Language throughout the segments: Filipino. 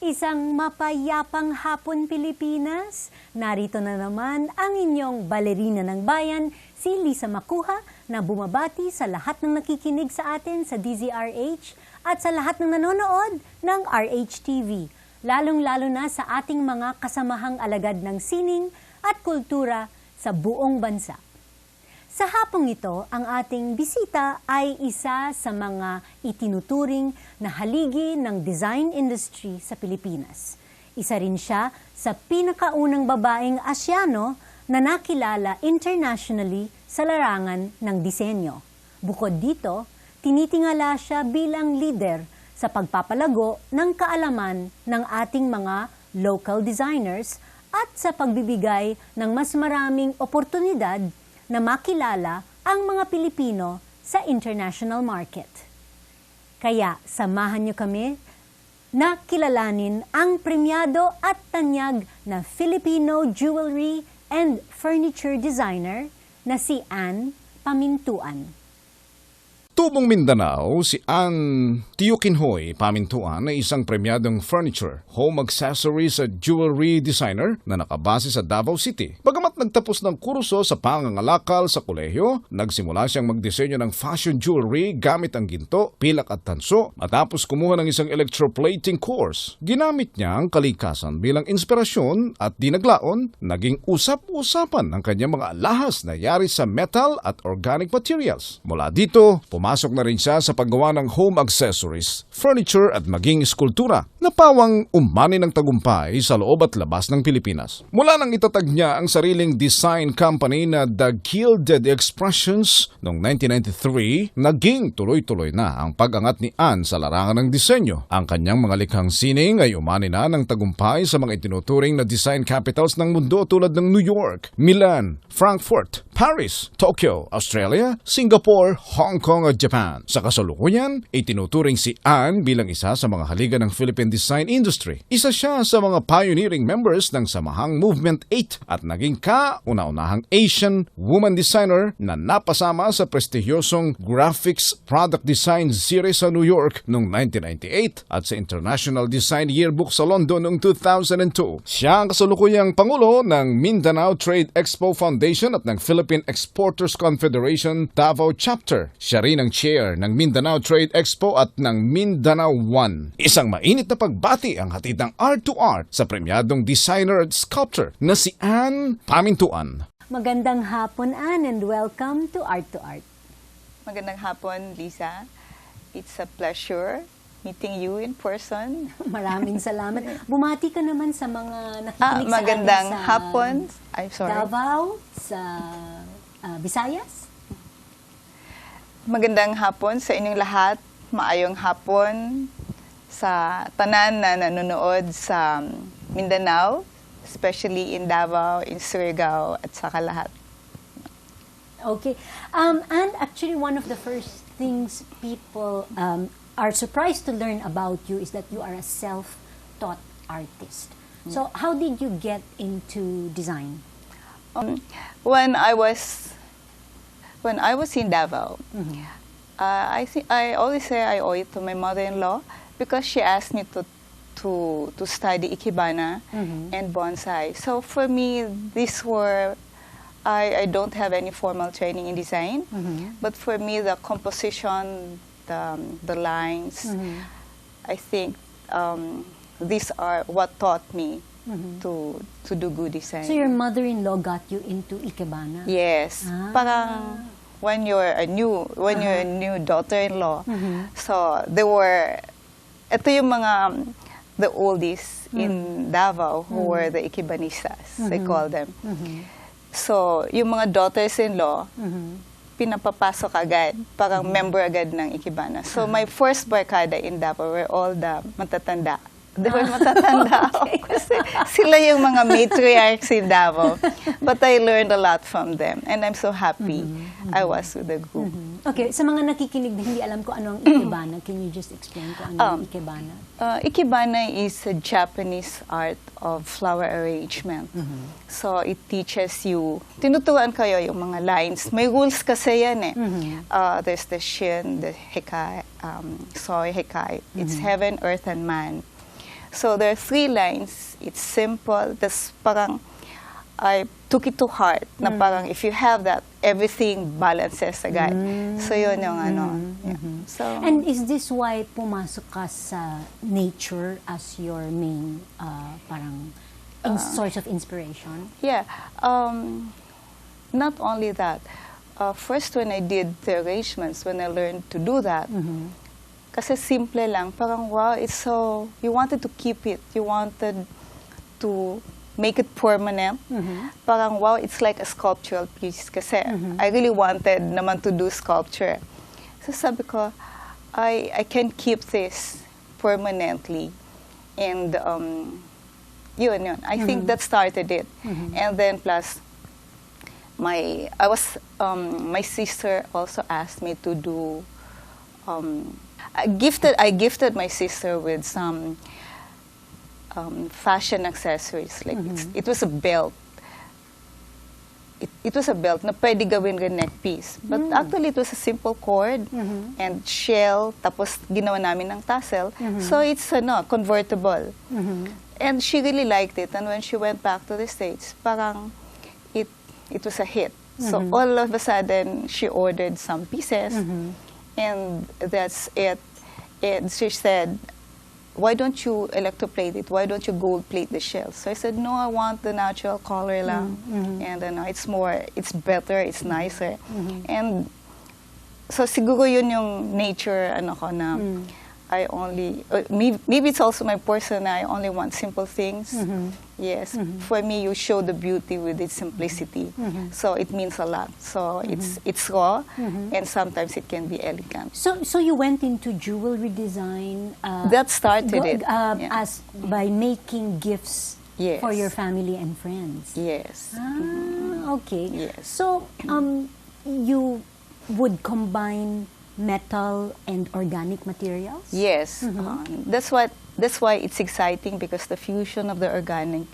Isang mapayapang hapon Pilipinas. Narito na naman ang inyong balerina ng bayan, si Lisa Macuja, na bumabati sa lahat ng nakikinig sa atin sa DZRH at sa lahat ng nanonood ng RH-TV. Lalong-lalo na sa ating mga kasamahang alagad ng sining at kultura sa buong bansa. Sa hapong ito, ang ating bisita ay isa sa mga itinuturing na haligi ng design industry sa Pilipinas. Isa rin siya sa pinakaunang babaeng Asyano na nakilala internationally sa larangan ng disenyo. Bukod dito, tinitingala siya bilang leader sa pagpapalago ng kaalaman ng ating mga local designers at sa pagbibigay ng mas maraming oportunidad na makilala ang mga Pilipino sa international market. Kaya samahan niyo kami na kilalanin ang premyado at tanyag na Filipino jewelry and furniture designer na si Pamintuan. Tubong Mindanao, si Pamintuan ay isang premyadong furniture, home accessories at jewelry designer na nakabase sa Davao City. Bagamat nagtapos ng kurso sa pangangalakal sa kolehiyo, nagsimula siyang magdisenyo ng fashion jewelry gamit ang ginto, pilak at tanso matapos kumuha ng isang electroplating course. Ginamit niya ang kalikasan bilang inspirasyon at dinaglaon, naging usap-usapan ang kanyang mga alahas na yari sa metal at organic materials. Mula dito, pumasok na rin siya sa paggawa ng home accessories, furniture at maging eskultura na pawang umani ng tagumpay sa loob at labas ng Pilipinas. Mula nang itatag niya ang sariling design company na The Gilded Expressions noong 1993, naging tuloy-tuloy na ang pag-angat ni Ann sa larangan ng disenyo. Ang kanyang mga likhang sining ay umani na ng tagumpay sa mga itinuturing na design capitals ng mundo tulad ng New York, Milan, Frankfurt, Paris, Tokyo, Australia, Singapore, Hong Kong at Japan. Sa kasalukuyan, itinuturing si Ann bilang isa sa mga haliga ng Philippine design industry. Isa siya sa mga pioneering members ng samahang Movement 8 at naging kauna-unahang Asian woman designer na napasama sa prestigyosong Graphics Product Design Series sa New York noong 1998 at sa International Design Yearbook sa London noong 2002. Siya ang kasalukuyang pangulo ng Mindanao Trade Expo Foundation at ng Philippine Exporters Confederation Davao Chapter. Siya rin ang chair ng Mindanao Trade Expo at ng Mindanao One. Isang mainit na pagbati ang hatid ng Art2art sa premyadong designer at sculptor na si Pamintuan. Magandang hapon, Ann, and welcome to Art2art. Magandang hapon, Lisa. It's a pleasure meeting you in person. Maraming salamat. Bumati ka naman sa mga nakikinig sa magandang atin sa hapon. I'm sorry. Davao, sa Visayas. Magandang hapon sa inyong lahat. Maayong hapon sa tanan na nanonood sa Mindanao, especially in Davao, in Surigao, at saka lahat. Okay. And actually, one of the first things people are surprised to learn about you is that you are a self-taught artist. So, how did you get into design? When I was in Davao, I always say I owe it to my mother-in-law because she asked me to study ikebana and bonsai. So for me, I don't have any formal training in design, but for me the composition, the lines, I think these are what taught me to do good design. So your mother-in-law got you into ikebana? Yes, parang when you're a new daughter-in-law, so ito yung mga the oldies in Davao who were the ikibanistas, they call them. So, yung mga daughters-in-law, pinapapasok agad, parang member agad ng ikibana. So, my first barkada in Davao were all the matatanda. They were matatanda kasi sila yung mga matriarchs in Davao. But I learned a lot from them. And I'm so happy I was with the group. Okay, sa mga nakikinig na hindi alam ko ano ang ikebana, can you just explain ko ano ang ikebana? Ikebana is a Japanese art of flower arrangement. So it teaches you, tinuturuan kayo yung mga lines. May rules kasi yan eh. There's the shin, the hekai, soy, hekai. It's heaven, earth, and man. So there are 3 lines. It's simple. Tas parang I took it to heart na parang if you have that, everything balances agad. So yun yung ano. Yeah. So, And is this why pumasok ka sa nature as your main parang source of inspiration? yeah. Not only that. First, when I did the arrangements, when I learned to do that, kasi simple lang, parang wow, it's so, you wanted to keep it. You wanted to make it permanent. Parang wow, it's like a sculptural piece. Kasi I really wanted naman to do sculpture. So sabi ko, I can keep this permanently. And yun. I think that started it. And then plus, my sister also asked me to do, I gifted my sister with some fashion accessories. Like it was a belt. It was a belt na pwede gawin rin neck piece. But actually, it was a simple cord and shell, tapos ginawa namin ng tassel. So it's convertible. And she really liked it. And when she went back to the States, parang it was a hit. So all of a sudden, she ordered some pieces. And that's it. And she said, why don't you electroplate it? Why don't you gold plate the shells? So I said, no, I want the natural color lang. And it's better, it's nicer. And so siguro yun yung nature na I only, maybe it's also my person na I only want simple things. Yes, for me, you show the beauty with its simplicity. So it means a lot. So it's raw, and sometimes it can be elegant. So you went into jewelry design. That started it. As by making gifts Yes. for your family and friends. Yes. Okay. Yes. So you would combine metal and organic materials? Yes, that's why it's exciting, because the fusion of the organic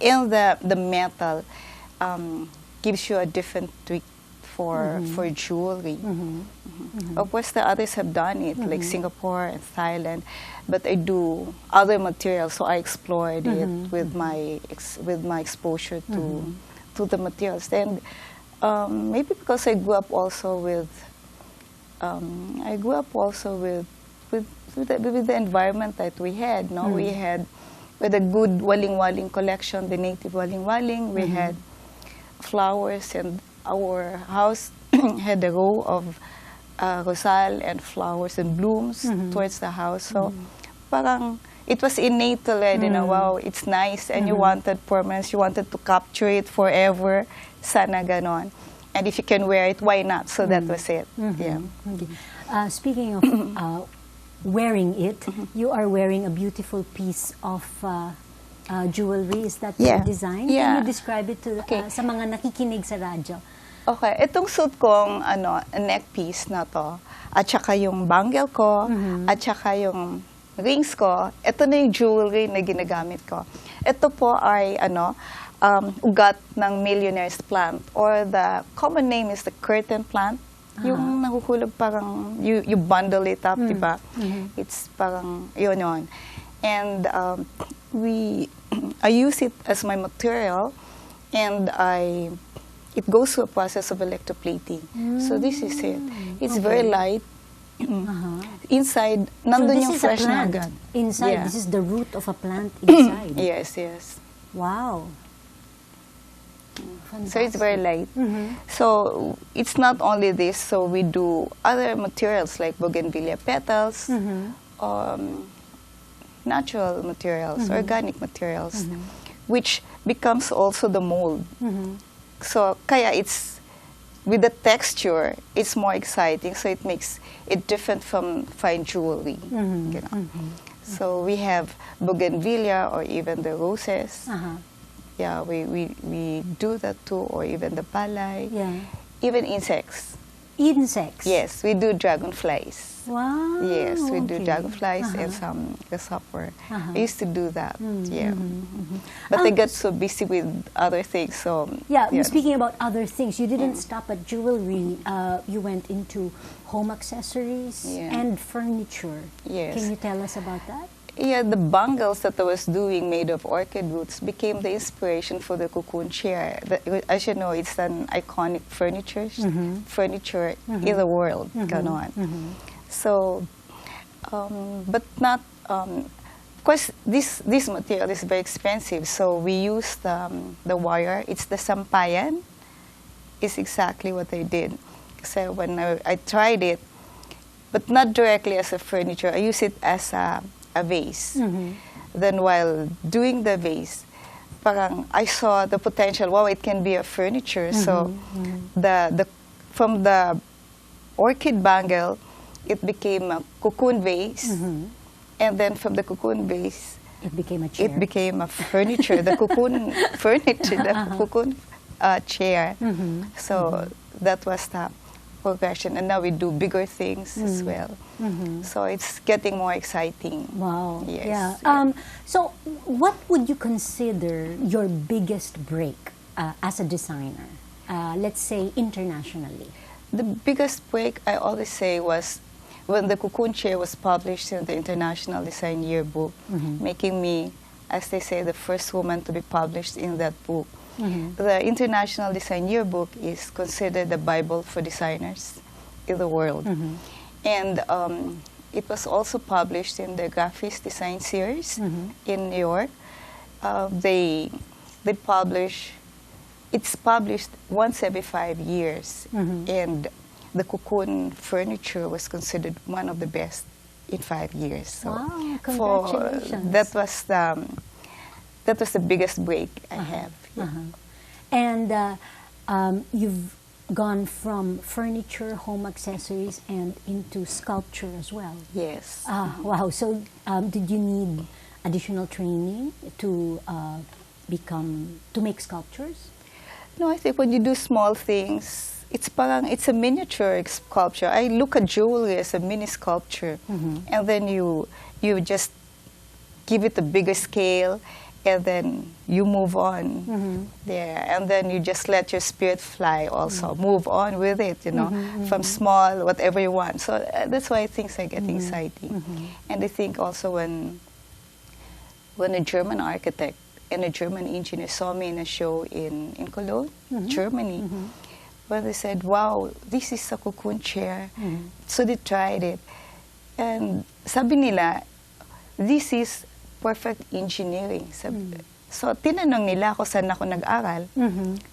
and the metal gives you a different tweak for jewelry. Of course, the others have done it, like Singapore and Thailand, but I do other materials, so I explored it with my exposure to the materials. And maybe because I grew up also with the environment that we had. No, we had with a good waling-waling collection, the native waling-waling. We had flowers, and our house had a row of rosal and flowers and blooms towards the house. So, parang it was innate already. Na wow, it's nice, and you wanted permanence. You wanted to capture it forever. Sana ganon. And if you can wear it, why not? So that was it. Yeah. Okay. Speaking of wearing it, you are wearing a beautiful piece of jewelry. Is that your design? Yeah. Can you describe it to sa mga nakikinig sa radyo? Okay, itong suit kong neck piece na to, at saka yung bangle ko, at saka yung rings ko, ito na yung jewelry na ginagamit ko. Ito po ay ugat ng millionaire's plant, or the common name is the curtain plant. Yung nahuhulog, parang you bundle it up, diba? It's parang yun. And I use it as my material, and it goes through a process of electroplating. So this is it. It's very light. Inside, nandun yung fresh na agad. Inside, this is the root of a plant inside. Yes. Wow. Fantastic. So it's very light. So it's not only this. So we do other materials like bougainvillea petals, natural materials, organic materials, which becomes also the mold. So kaya it's, with the texture, it's more exciting. So it makes it different from fine jewelry. You know? So we have bougainvillea, or even the roses. Yeah, we do that too, or even the palay. Yeah. Even insects. Insects? Yes, we do dragonflies. Wow. Yes, we do dragonflies and some grasshopper. I used to do that, But I got so busy with other things, so... Yeah, speaking about other things, you didn't stop at jewelry. You went into home accessories and furniture. Yes. Can you tell us about that? Yeah, the bangles that I was doing made of orchid roots became the inspiration for the cocoon chair. As you know, it's an iconic furniture in the world. Ganon. So, but not. Of course, this material is very expensive. So we used the wire. It's the sampayan. It's exactly what I did. So when I tried it, but not directly as a furniture, I use it as a vase. Then while doing the vase, parang I saw the potential. Wow, it can be a furniture. So from the orchid bangle, it became a cocoon vase, and then from the cocoon vase, it became a chair. It became a furniture. The cocoon furniture, the cocoon chair. So that was the progression, and now we do bigger things as well. So it's getting more exciting. Wow. Yes. Yeah. So what would you consider your biggest break as a designer? Let's say internationally. The biggest break, I always say, was when the cocoon chair was published in the International Design Yearbook, making me, as they say, the first woman to be published in that book. The International Design Yearbook is considered the Bible for designers in the world. And it was also published in the Graphics Design Series in New York. They publish, it's published once every 5 years. And the cocoon furniture was considered one of the best in 5 years. So wow, congratulations. That was the biggest break I have. Yeah. And you've gone from furniture, home accessories, and into sculpture as well. Yes. Wow. So did you need additional training to make sculptures? No, I think when you do small things, it's a miniature sculpture. I look at jewelry as a mini sculpture, and then you just give it a bigger scale, and then you move on there, and then you just let your spirit fly also, move on with it, you know, from small, whatever you want. So that's why things are getting exciting. And I think also when a German architect and a German engineer saw me in a show in Cologne, Germany, where they said, wow, this is a cocoon chair. So they tried it. And sabi nila, this is perfect engineering. So, tinanong nila ako saan ako nag-aral.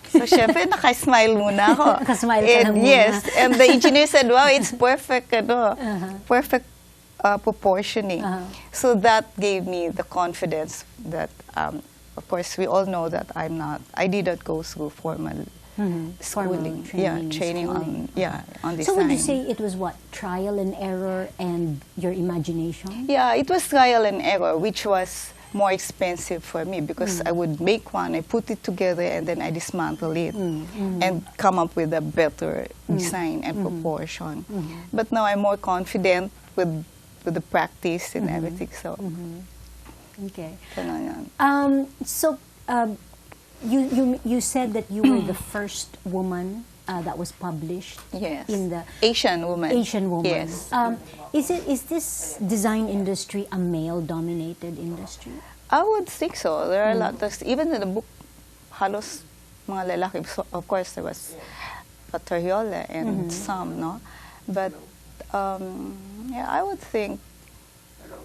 So, syempre, naka-smile muna ako. Naka-smile ka lang muna. Yes, and the engineer said, wow, it's perfect, perfect proportioning. So, that gave me the confidence that, of course, we all know that I didn't go through formal schooling. Training on design. So would you say it was what, trial and error and your imagination? Yeah, it was trial and error, which was more expensive for me because I would make one, I put it together, and then I dismantle it and come up with a better design and proportion. But now I'm more confident with the practice and everything. So, okay. So, You said that you were the first woman that was published. Yes. In the Asian woman. Asian woman. Yes. Is this design industry a male-dominated industry? I would think so. There are a lot of, even in the book, halos mga lalaki. So, of course, there was Patoriola and some, no? But, yeah, I would think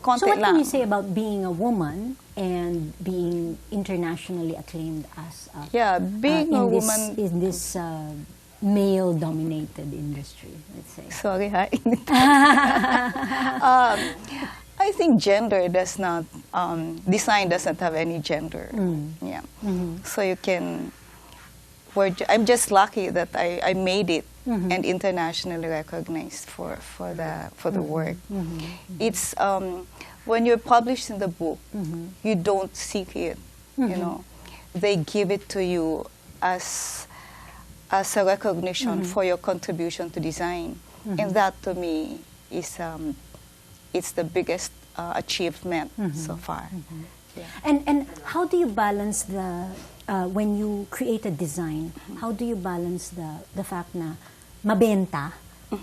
so what can you say about being a woman and being internationally acclaimed as being a woman in this male-dominated industry, let's say? Sorry, ha? I think gender does not, design doesn't have any gender. Yeah. So you can, I'm just lucky that I made it and internationally recognized for the work. It's when you're published in the book, you don't seek it. You know, they give it to you as a recognition for your contribution to design, and that to me is it's the biggest achievement so far. Yeah. And how do you balance the when you create a design? How do you balance the fact na mabenta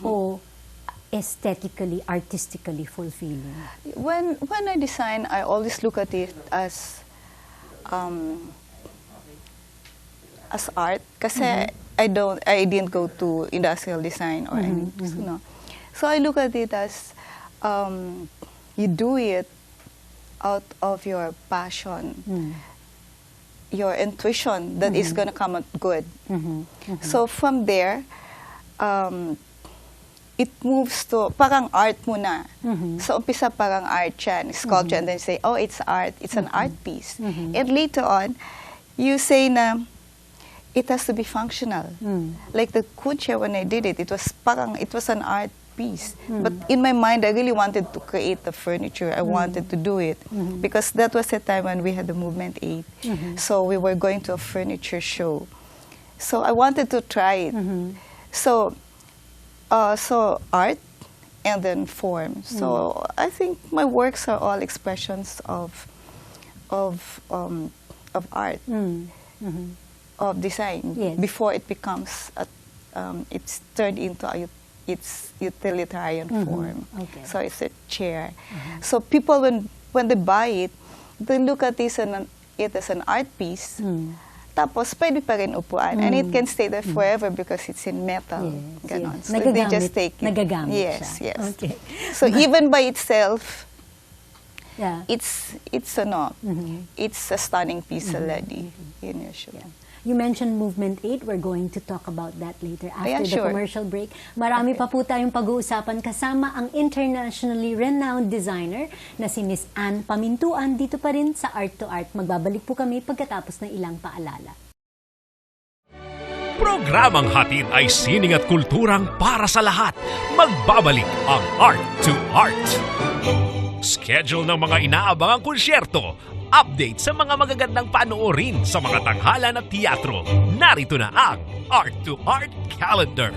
o aesthetically, artistically fulfilling? When I design, I always look at it as art, kasi I didn't go to industrial design or anything. No. So I look at it as you do it out of your passion, your intuition that is gonna come out good. So from there, it moves to parang art muna. So umpisa parang art yan, sculpture, and then say, oh, it's art, it's an art piece. And later on, you say na it has to be functional. Like the kucha, when I did it, it was an art piece. But in my mind, I really wanted to create the furniture. I wanted to do it because that was the time when we had the Movement 8. So we were going to a furniture show. So I wanted to try it. So art and then form. So I think my works are all expressions of art, of design. Yes. Before it becomes, it's turned into its utilitarian form. Okay. So it's a chair. So people, when they buy it, they look at it as an art piece. Tapos, pwede pa rin upuan. And it can stay there forever because it's in metal. Yes, Ganon. yes. So they just take it. Nagagamit Yes, siya. yes. Okay. So even by itself, Yeah. it's a stunning piece already in your show. Yeah. You mentioned Movement 8. We're going to talk about that later after Yeah, the sure. commercial break. Marami pa po tayong pag-uusapan kasama ang internationally renowned designer na si Miss Ann Pamintuan dito pa rin sa Art2art. Magbabalik po kami pagkatapos ng ilang paalala. Programang hatid ay sining at kulturang para sa lahat. Magbabalik ang Art2art. Schedule ng mga inaabangang konsyerto. Update sa mga magagandang panoorin sa mga tanghalan at teatro. Narito na ang Art2art Calendar.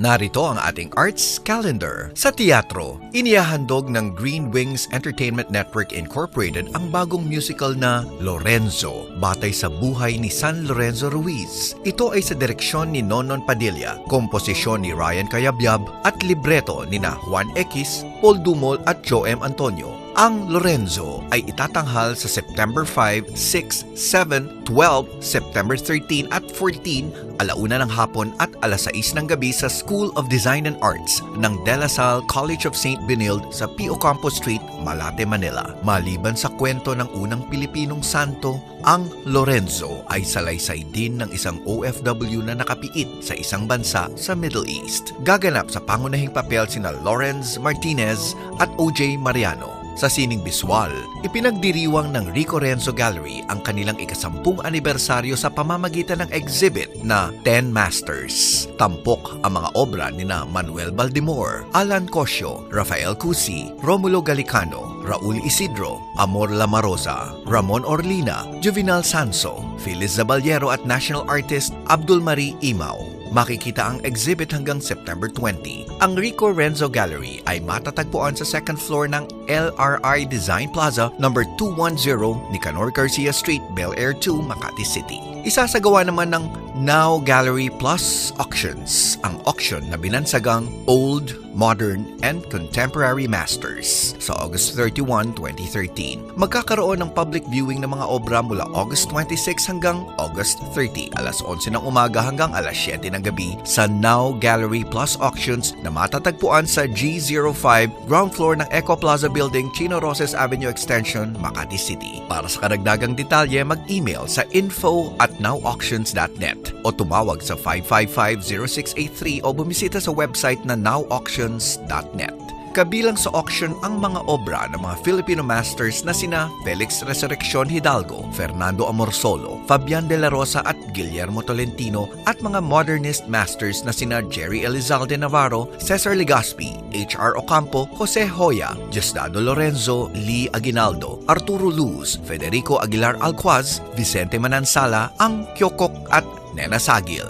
Narito ang ating arts calendar. Sa teatro, inihahandog ng Green Wings Entertainment Network Incorporated ang bagong musical na Lorenzo, batay sa buhay ni San Lorenzo Ruiz. Ito ay sa direksyon ni Nonon Padilla, komposisyon ni Ryan Cayabyab at libreto ni na Juan X, Paul Dumol at Joe M. Antonio. Ang Lorenzo ay itatanghal sa September 5, 6, 7, 12, September 13 at 14, alauna ng hapon at alas 6 ng gabi sa School of Design and Arts ng De La Salle College of St. Benilde sa P. Ocampo Street, Malate, Manila. Maliban sa kwento ng unang Pilipinong santo, ang Lorenzo ay salaysay din ng isang OFW na nakapiit sa isang bansa sa Middle East. Gaganap sa pangunahing papel sina Lawrence Martinez at O.J. Mariano. Sa sining biswal, ipinagdiriwang ng Rico Renzo Gallery ang kanilang ika-10 anibersaryo sa pamamagitan ng exhibit na 10 Masters. Tampok ang mga obra nina Manuel Baldimor, Alan Cosio, Rafael Cusi, Romulo Galicano, Raul Isidro, Amor Lamarosa, Ramon Orlina, Juvenal Sanso, Phyllis Zaballero at national artist Abdul Marie Imao. Makikita ang exhibit hanggang September 20. Ang Rico Renzo Gallery ay matatagpuan sa second floor ng LRI Design Plaza No. 210 Nicanor Garcia Street, Bel Air 2, Makati City. Isasagawa naman ng Now Gallery Plus Auctions, ang auction na binansagang Old, Modern, and Contemporary Masters sa August 31, 2013. Magkakaroon ng public viewing ng mga obra mula August 26 hanggang August 30, alas 11 ng umaga hanggang alas 7 ng gabi sa Now Gallery Plus Auctions na matatagpuan sa G05, ground floor ng Eco Plaza Building, Chino Roses Avenue Extension, Makati City. Para sa karagdagang detalye, mag-email sa info@nowauctions.net o tumawag sa 555-0683 o bumisita sa website na nowauctions.net. Kabilang sa auction ang mga obra ng mga Filipino masters na sina Felix Resurrección Hidalgo, Fernando Amorsolo, Fabian de la Rosa at Guillermo Tolentino at mga modernist masters na sina Jerry Elizalde Navarro, Cesar Legaspi, H.R. Ocampo, Jose Hoya, Diosdado Lorenzo, Lee Aguinaldo, Arturo Luz, Federico Aguilar Alcuaz, Vicente Manansala, Ang Kyokok at Nena Sagil.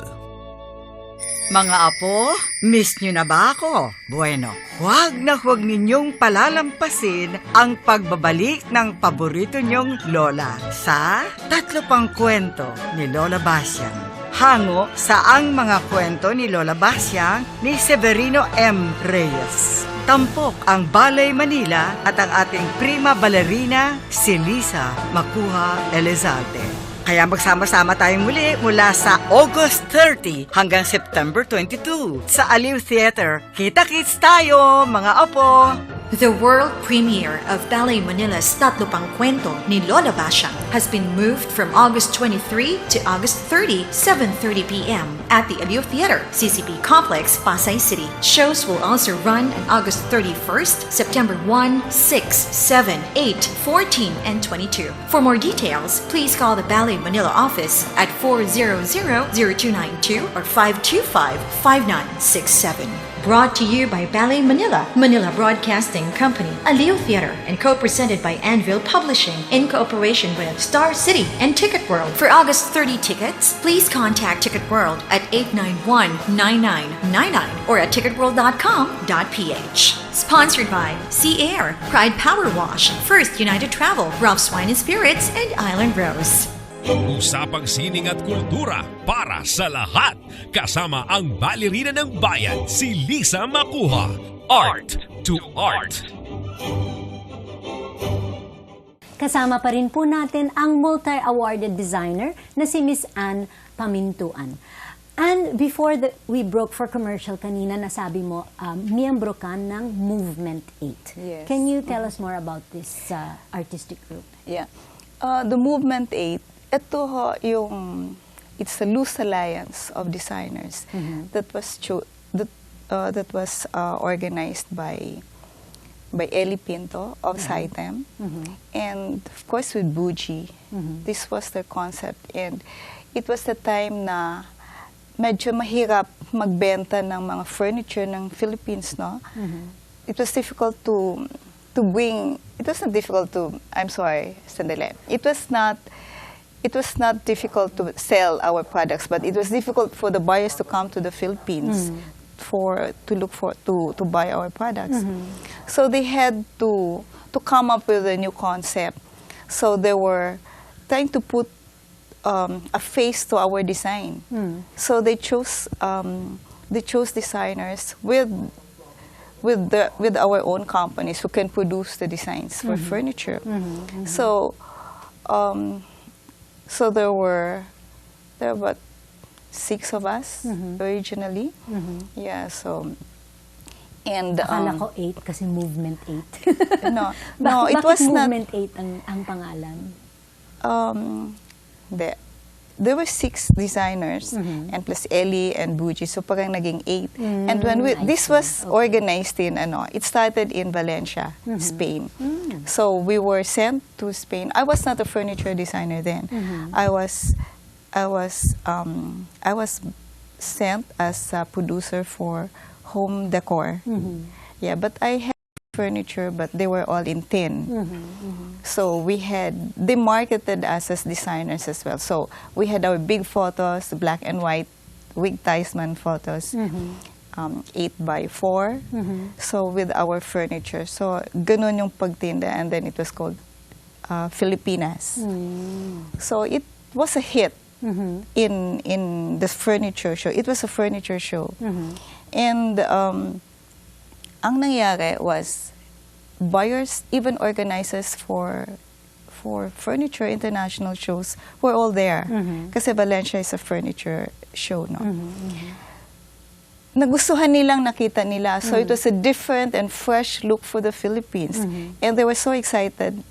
Mga apo, miss nyo na ba ako? Bueno, huwag ninyong palalampasin ang pagbabalik ng paborito nyong lola sa 3 pang kwento ni Lola Basian. hango sa Ang Mga Kwento ni Lola Basyang ni Severino M. Reyes. Tampok ang Ballet Manila at ang ating prima ballerina si Lisa Macuja-Elizalde. Kaya magsama-sama tayong muli mula sa August 30 hanggang September 22 sa Aliw Theater. Kita-kits tayo, mga apo! The world premiere of Ballet Manila's Tatlo Pang Kwento ni Lola Basyang has been moved from August 23 to August 30, 7:30 p.m. at the Aliw Theater, CCP Complex, Pasay City. Shows will also run on August 31st, September 1, 6, 7, 8, 14, and 22. For more details, please call the Ballet Manila office at 400-0292 or 525-5967. Brought to you by Ballet Manila, Manila Broadcasting Company, Aliw Theater, and co-presented by Anvil Publishing in cooperation with Star City and Ticket World. For August 30 tickets, please contact Ticket World at 891-9999 or at ticketworld.com.ph. Sponsored by Sea Air, Pride Power Wash, First United Travel, Ralph's Wine and Spirits, and Island Rose. Usapang sining at kultura para sa lahat. Kasama ang balerina ng bayan, si Lisa Macuja. Art2art. Kasama pa rin po natin ang multi-awarded designer na si Miss Anne Pamintuan. And before we broke for commercial kanina, nasabi mo, miyembro ka ng Movement 8. Yes. Can you tell us more about this artistic group? Yeah. The Movement 8, ito ho it's a loose alliance of designers that was organized by Eli Pinto of Saitem, and of course with Buji. This was their concept, and it was the time na medyo mahirap magbenta ng mga furniture ng Philippines, no? It was difficult to bring. It was not difficult to. I'm sorry, sandali. It was not difficult to sell our products, but it was difficult for the buyers to come to the Philippines to buy our products. So they had to come up with a new concept. So they were trying to put a face to our design. So they chose designers with our own companies who can produce the designs for furniture. So there were about 6 of us originally. Yeah, so and Akala ko 8 kasi Movement 8. no, Bakit it was not Movement 8 ang pangalan? There were 6 designers and plus Ellie and Buji, so parang naging 8. And when this was organized in it started in Valencia, Spain. So we were sent to Spain. I was not a furniture designer then. I was sent as a producer for home decor. Yeah, but I had furniture, but they were all in tin. So they marketed us as designers as well. So we had our big photos, black and white, Wig Theismann photos, 8x4. So with our furniture. So ganun yung pagtinda, and then it was called Filipinas. So it was a hit in the furniture show. It was a furniture show. And ang nangyari was buyers, even organizers for furniture international shows were all there. Kasi Valencia is a furniture show, no? Nagustuhan nilang nakita nila. So it was a different and fresh look for the Philippines. And they were so excited.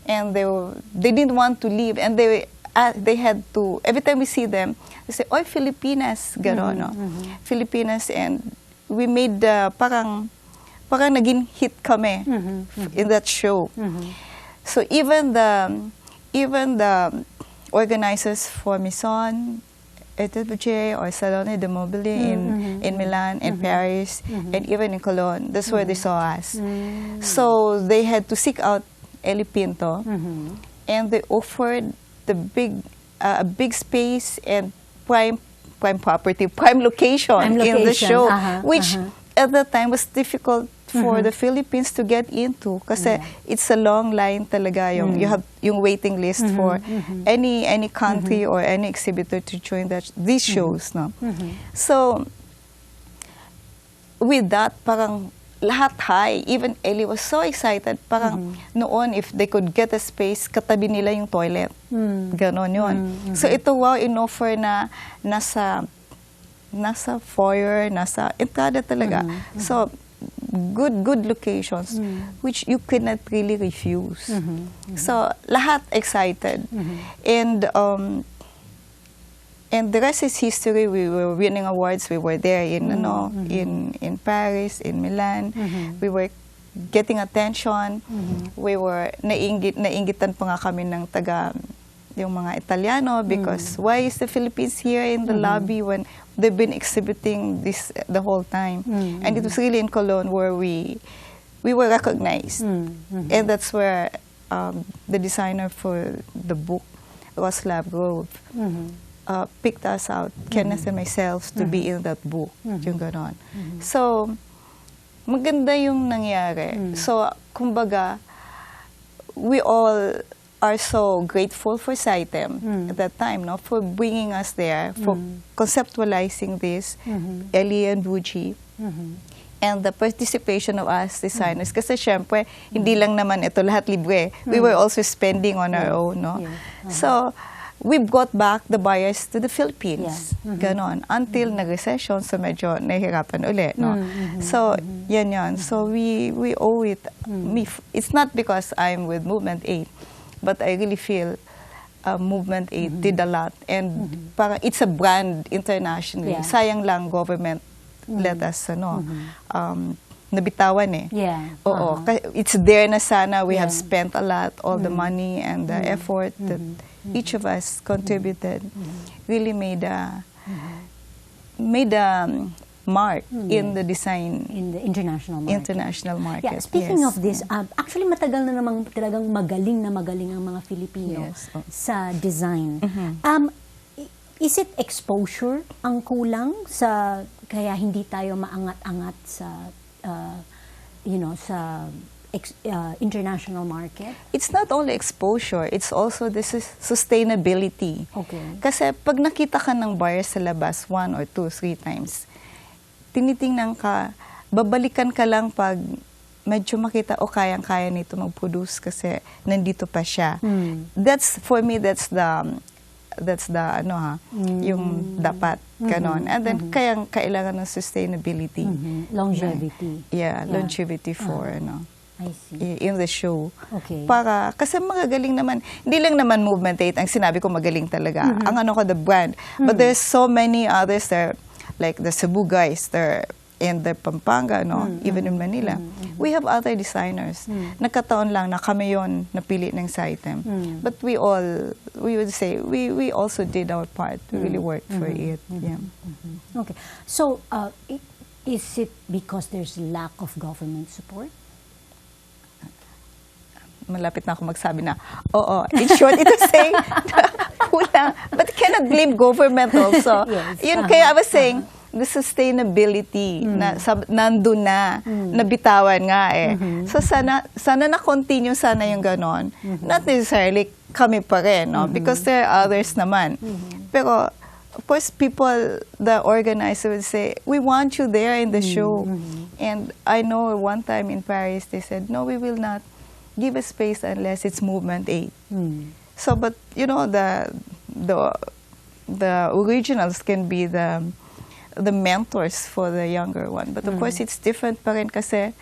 And they didn't want to leave. And they had to, every time we see them, they say, "Oy, Filipinas," gano'n, no? Filipinas, and we made parang naging hit kami in that show. So even the organizers for Maison, ETBJ, or Salone de Mobile in Milan and Paris, and even in Cologne, that's where they saw us. So they had to seek out Eli Pinto, and they offered a big space and prime property, prime location in the show, which at that time was difficult for the Philippines to get into kasi it's a long line talaga yung you have yung waiting list for any country or any exhibitor to join these shows, no. So with that, parang lahat high. Even Ellie was so excited. Parang noon, if they could get a space, katabi nila yung toilet. Ganon yun. So ito, wow, in-offer na nasa foyer, nasa entrada talaga. So, good locations, which you cannot really refuse. So, lahat excited. And the rest is history. We were winning awards. We were there in in Paris, in Milan. We were getting attention. We were nainggitan pa nga kami ng yung mga Italiano because why is the Philippines here in the lobby when they've been exhibiting this the whole time? And it was really in Cologne where we were recognized. And that's where the designer for the book, Roslav Grove, picked us out, Kenneth and myself, to be in that book. Yung ganon. So, maganda yung nangyari. So, kumbaga, we all are so grateful for SciTem at that time, no, for bringing us there, for conceptualizing this, Ellie and Buji, and the participation of us designers. Kasi syempre, hindi lang naman ito lahat libre. We were also spending on our own, no? So, we brought back the buyers to the Philippines. Ganon. Until nag-recession, so medyo nahihirapan ulit, no? So, yan. So, we owe it. It's not because I'm with Movement 8, but I really feel Movement 8 did a lot. And parang it's a brand internationally. Sayang lang government let us, nabitawan eh. Oo. It's there na sana. We have spent a lot, all the money and the effort that each of us contributed, really made a mark in the design, in the international market. market. Speaking of this, actually matagal na namang talagang magaling ang mga Filipino sa design. Is it exposure ang kulang sa kaya hindi tayo maangat-angat sa sa international market? It's not only exposure, it's also this is sustainability. Kasi pag nakita ka ng buyer sa labas 1 or 2, 3 times, tinitingnan ka, babalikan ka lang pag medyo makita, kayang-kaya nito mag-produce kasi nandito pa siya. That's, for me, that's the yung dapat, ganon. And then, kailangan ng sustainability. Longevity. Longevity for, I see. In the show. Para, kasi magagaling naman, hindi lang naman Movement 8, ang sinabi ko magaling talaga. Ang the brand. But there's so many others there, like the Cebu guys, they're in the Pampanga, even in Manila. We have other designers. Nagkataon lang na kami yon napili ng SciTem. But we would say, we also did our part. We really worked for it. Okay. So, is it because there's lack of government support? Malapit na ako magsabi na, in short, ito saying, kulang. But you cannot blame government also. Yun, kaya I was saying, the sustainability, nandun na, nabitawan nga eh. So, sana na-continue sana yung ganon. Not necessarily kami pa rin, no? Because there are others naman. Pero, of course, people, the organizer would say, we want you there in the show. And I know one time in Paris, they said, no, we will not give a space unless it's Movement 8. So, but you know, the originals can be the mentors for the younger one. But of course, it's different pa rin kasi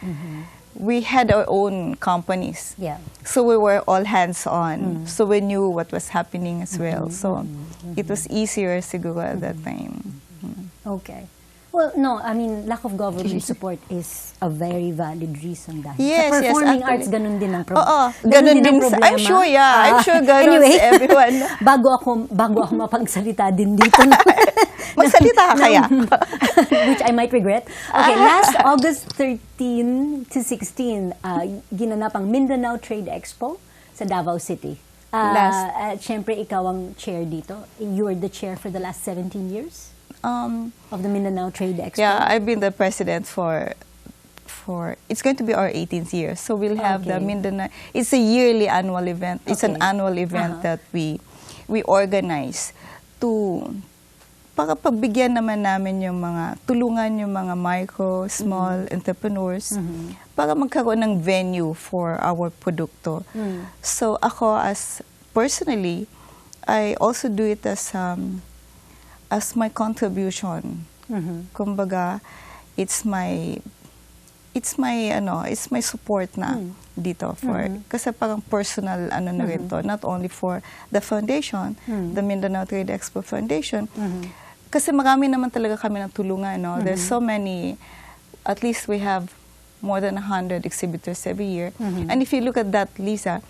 we had our own companies. So we were all hands-on. So we knew what was happening as well. So it was easier siguro at that time. Okay. Well, no, I mean, lack of government support is a very valid reason dahil sa performing arts, ganun din ang problema. Ganun din ang problema. I'm sure, I'm sure ganun anyway, sa everyone. bago ako mapagsalita din dito. Magsalita ka kaya? Which I might regret. Okay, last August 13 to 16, ginanap ang Mindanao Trade Expo sa Davao City. Siyempre, ikaw ang chair dito. You were the chair for the last 17 years? Of the Mindanao Trade Expo? Yeah, I've been the president for it's going to be our 18th year. So we'll have the Mindanao, it's a yearly annual event. It's an annual event that we organize to para pagbigyan naman namin yung mga, tulungan yung mga micro, small entrepreneurs para magkaroon ng venue for our produkto. So ako personally, I also do it as my contribution. Kumbaga, it's my support na dito kasi parang personal na rin to, not only for the foundation, the Mindanao Trade Expo Foundation. Kasi marami naman talaga kami ng tulungan, no? There's so many, at least we have more than 100 exhibitors every year. And if you look at that, Lisa,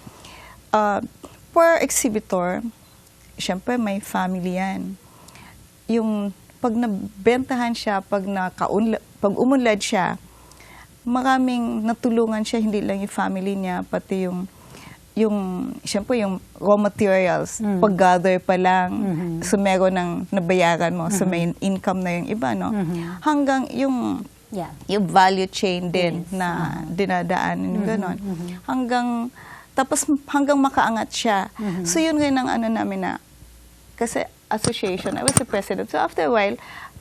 per exhibitor, syempre may family yan. Yung pag nabentahan siya, pag umunlad siya, maraming natulungan siya, hindi lang yung family niya, pati siyempre yung raw materials, pag-gather pa lang, so meron ng nabayaran mo, so may income na yung iba, no? Hanggang yung value chain din na dinadaan, yung ganon. Hanggang makaangat siya. So yun rin ang namin na, kasi association, I was the president. So after a while,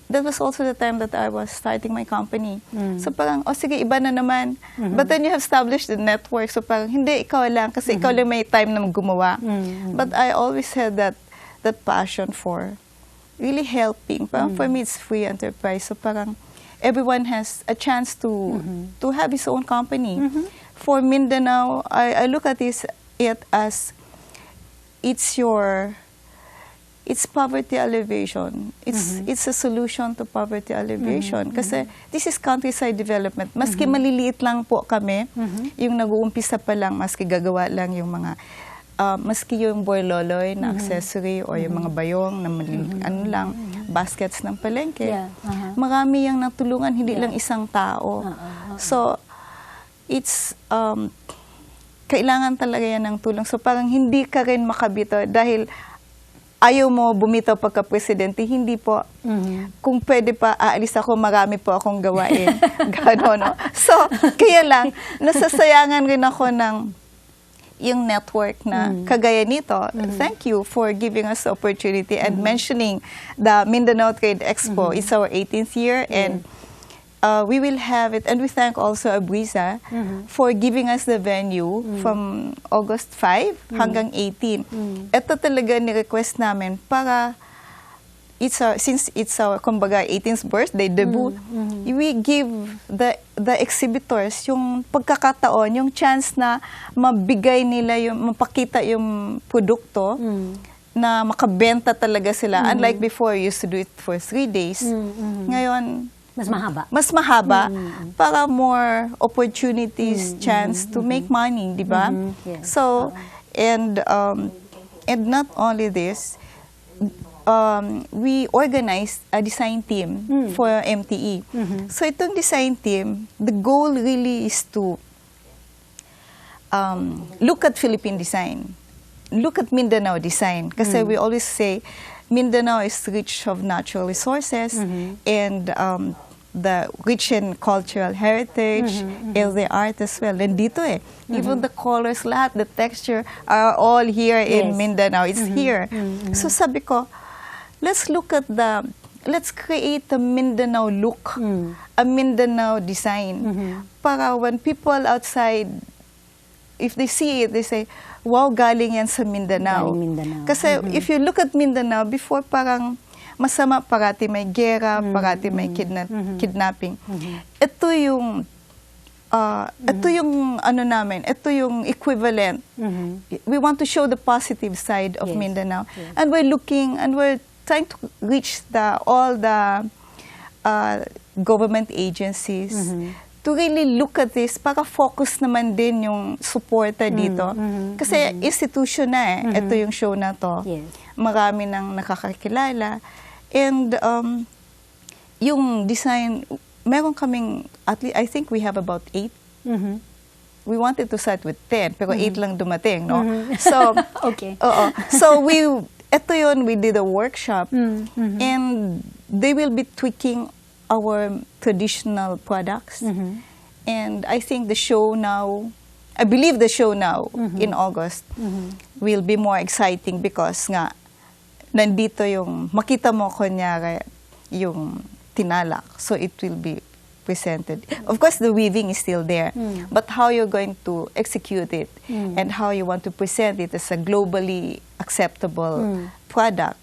that was also the time that I was starting my company. So parang, sige, iba na naman. But then you have established the network. So parang, hindi, ikaw lang. Kasi ikaw lang may time na gumawa. But I always had that passion for really helping. Parang for me, it's free enterprise. So parang, everyone has a chance to have his own company. For Mindanao, I look at it as, it's poverty alleviation. It's a solution to poverty alleviation. Kasi this is countryside development. Maski maliliit lang po kami, yung nag-uumpisa pa lang, maski gagawa lang yung mga, maski yung boyloloy na accessory o yung mga bayong na baskets ng palengke. Marami yung natulungan, hindi lang isang tao. So, it's, kailangan talaga yan ng tulong. So, parang hindi ka rin makabito dahil ayaw mo bumitaw pagka-presidente, hindi po. Kung pwede pa, aalis ako, marami po akong gawain. Gano'n, no? So, kaya lang, nasasayangan rin ako ng yung network na kagaya nito. Thank you for giving us the opportunity and mentioning the Mindanao Trade Expo. It's our 18th year and we will have it. And we thank also Abrisa for giving us the venue from August 5 hanggang 18. Ito talaga ni-request namin para since it's our kumbaga 18th birthday debut, we give the exhibitors yung pagkakataon, yung chance na mabigay nila mapakita yung produkto na makabenta talaga sila. Unlike before, you used to do it for 3 days. Ngayon, mas mahaba para more opportunities, chance to make money, di ba? So, and not only this, we organized a design team for MTE. So itong design team, the goal really is to look at Philippine design, look at Mindanao design, kasi we always say Mindanao is rich of natural resources and the rich in cultural heritage, and the art as well. Nandito even the colors, lahat, the texture are all here in Mindanao. It's here. So sabi ko, let's create a Mindanao look, a Mindanao design. Para when people outside, if they see it, they say, wow, galing yan sa Mindanao. Kasi if you look at Mindanao, before parang masama, parati may gera, parati may kidnapping. Ito yung namin, ito yung equivalent. We want to show the positive side of Mindanao. And we're trying to reach all the government agencies to really look at this para focus naman din yung suporta dito. Kasi institution na ito yung show na to. Marami nang nakakakilala. And yung design, meron kaming, at least, I think we have about 8. We wanted to start with 10, pero 8 lang dumating, no? So, so ito yun, we did a workshop, and they will be tweaking our traditional products. And I think the show now, I believe the show now in August will be more exciting because nga, nandito yung, makita mo kunyari yung tinalak. So it will be presented. Of course, the weaving is still there, but how you're going to execute it and how you want to present it as a globally acceptable product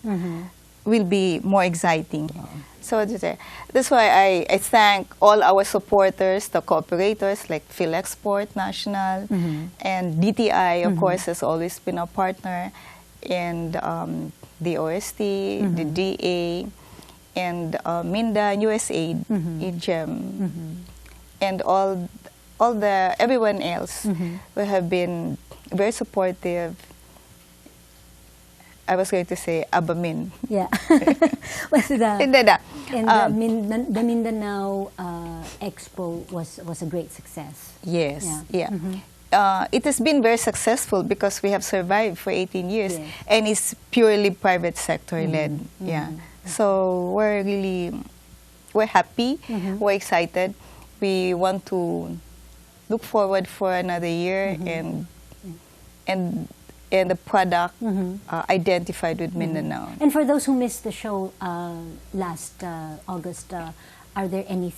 will be more exciting. So that's why I thank all our supporters, the cooperators like PhilExport National and DTI, of course, has always been a partner, and the OST, the DA, and Minda, USAID, IGEM, and everyone else who have been very supportive. I was going to say Abamin. Yeah. The Mindanao Expo was a great success. Yes. Yeah. It has been very successful because we have survived for 18 years, and it's purely private sector led. Yeah. So we're happy, we're excited. We want to look forward for another year and the product identified with Mindanao. And for those who missed the show last August, are there any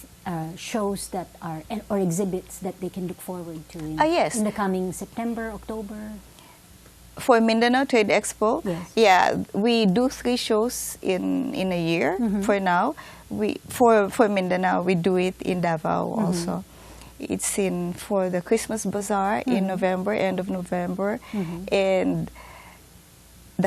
shows that are or exhibits that they can look forward to in the coming September, October? For Mindanao Trade Expo, yeah, we do 3 shows in a year. For now, for Mindanao, we do it in Davao also. It's for the Christmas Bazaar in November, end of November, and the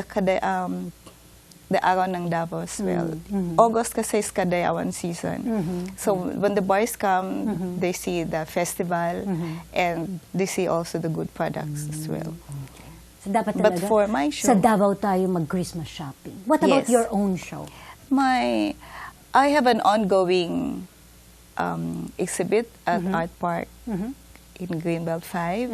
Araw ng Davao as well. August kasi is Kadayawan season. So when the boys come, they see the festival and they see also the good products as well. So dapat But talaga, for my show, sa Davao tayo mag-Christmas shopping. What about your own show? I have an ongoing exhibit at Art Park in Greenbelt 5.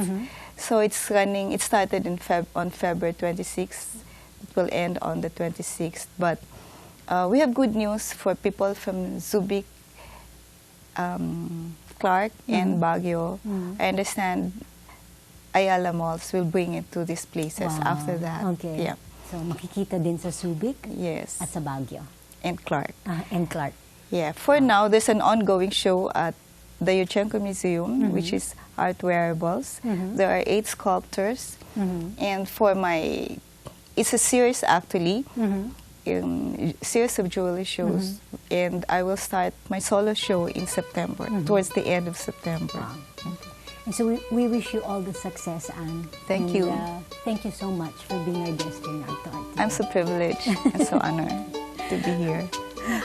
So it's running. It started on February 26th. It will end on the 26th. But we have good news for people from Subic, Clark, and Baguio. I understand Ayala Malls will bring it to these places after that. Okay. Yeah. So makikita din sa Subic Yes. at sa Baguio. And Clark. And Clark. Yeah, for now, there's an ongoing show at the Yuchenko Museum, which is art wearables. There are 8 sculptors, and it's a series actually, series of jewelry shows, and I will start my solo show in September, towards the end of September. And so we wish you all the success, Anne. Thank you. Thank you so much for being our guest here in Art2art. I'm so privileged and so honored to be here.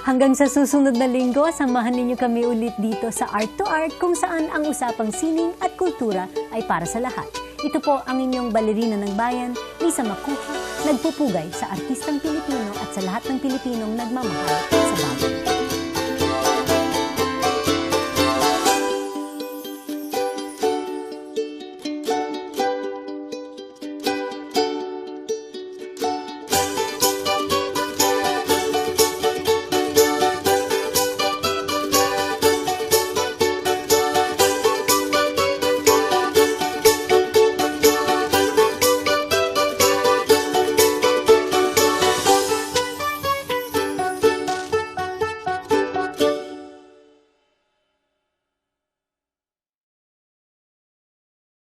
Hanggang sa susunod na linggo, samahan ninyo kami ulit dito sa Art2art kung saan ang usapang sining at kultura ay para sa lahat. Ito po ang inyong balerina ng bayan, Lisa Macuja, nagpupugay sa artistang Pilipino at sa lahat ng Pilipinong nagmamahal sa bayan.